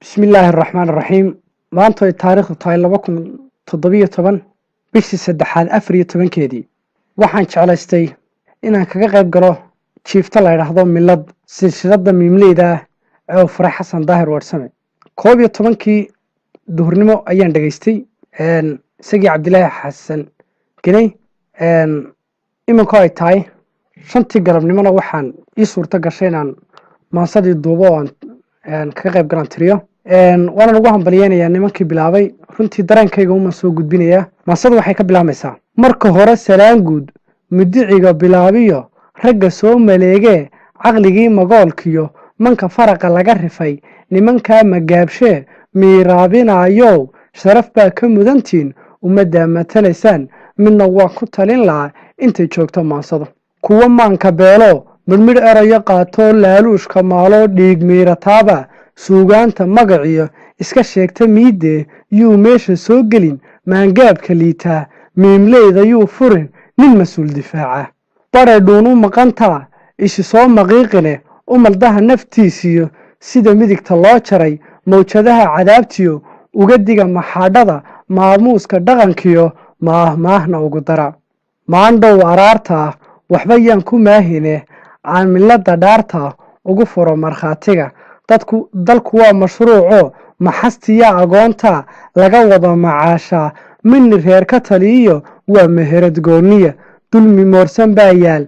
بسم الله الرحمن الرحيم maanta ay taariikhdu tahay 2017 bishii saddexaad 14 keedii waxaan jeclaystay inaan kaga qayb galo jiifta la yiraahdo milad silsilada miimleyda ee Farax Xasan Daahir Warsame 11kii duhurnimo ayaan dhageystay isagii Cabdilaahi Xasan galay imanka ay tahay shantii galabnimona waxaan ii suurta gashay inaan maasadii duubo aan kaga qayb galan tiriyo وانا ugu hambalyeynaya nimankii bilaabay runtii dareenkayga uma soo gudbinaya maasadu waxay ka bilaabmaysaa marka hore salaan guud mudiciga bilaabiyo ragga soo maleege aqligii magoolkiyo manka faraqa laga rifay nimanka magaabshe miiraabinayo sharaf baa ka mudantiin umada matalaysaan midna waa ku talin laa inta joogto maasado kuwa maanka beelo midmid erayo qaato laaluushka maalo dhiig miirataaba suugaanta magaciyo iska sheegta miide yuu meesha soo gelin maangaabka liitaa miimleyda yuu furin nin mas'uul difaaca baradhuunu maqanta ishi soo maqiiqine umaldaha naftiisiyo sida midigta loo jaray mawjadaha cadaabtiyo uga diga maxaadhada maamuuska dhaqankiyo maahmaahna ugu dara maandhow araarta waxba yaan ku maahine aan milada dhaarta ugu furo markhaatiga dalku waa mashruuco maxastiya agoonta laga wada macaasha min reer ka taliyo waa meherad gooniya dulmi moorsan baa yaal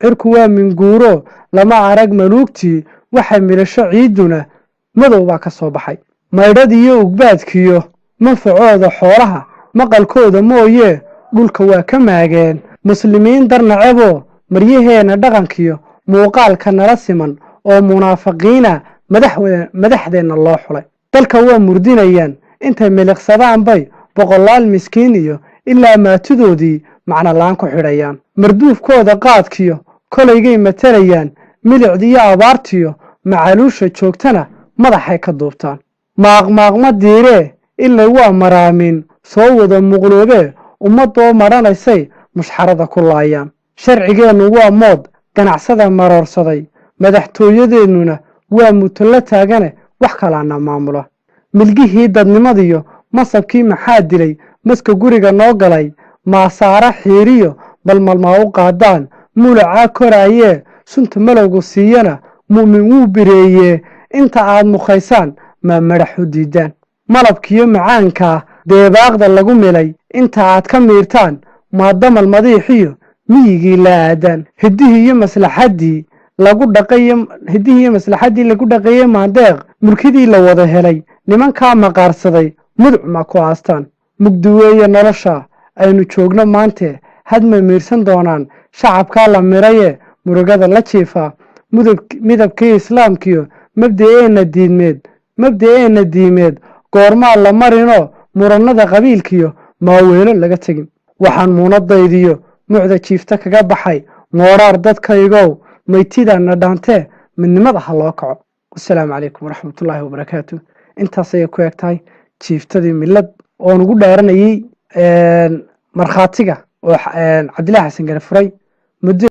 cirku waa minguuro lama arag maluugtii waxa milasho ciiduna madow baa ka soo baxay maydhadiyo ugbaadkiyo manfacooda xoolaha maqalkooda mooye dhulka waa ka maageen muslimiin darnacebo maryaheena dhaqankiyo muuqaalka nala siman oo munaafiqiina madaxdeena loo xulay dalka waa murdinayaan intay miliqsadaan bay boqolaal miskiin iyo ilaa maatidoodii macna laan ku xidhayaan marduufkooda qaadkiyo kolaygay matalayaan milicdiyo abaartiyo macaluusha joogtana madaxay ka duubtaan maaqmaaqma diire ilaa waa maraamin soo wada muqloobe ummadoo maranaysay mushxarada ku laayaan sharcigeenu waa mood ganacsada maroorsaday madaxtooyadeennuna waa mutalla taagane wax kalaana maamula milgihii dadnimadiyo masabkii maxaa dilay maska guriga noo galay maasaara xiiriyo balmalmaa u qaadaan mulacaa koraayee sunta malowgu siiyana mu'min wuu bireeyee inta aad mukhaysaan maa madaxu diidaan malabkiyo macaankaa deebaaqda lagu milay inta aad ka miirtaan maa damal madiixiyo miyigii la aadaan hiddihii iyo maslaxaddii lagu dhaqeeyay maandeeq mulkidii la wada helay nimankaa maqaarsaday muduc ma ku aastaan mugdiweeye nolosha aynu joogno maante hadma miirsan doonaan shacabkaa la miraye murugada la jiifaa midabkii islaamkiyo mabda'eenna diimeed goormaa la marino murannada qabiilkiyo maaweelo laga tegin waxaan muunadaydiyo mucda jiifta kaga baxay mooraar dadkaygow maytidana dhaantee midnimada ha loo kaco wassalaamu calaykum waraxmatullaahi wabarakaatu intaas ayay ku eg tahay jiiftadii milad oon ugu dhaaranayay markhaatiga oo Cabdilaahi Xasan gale furay muddo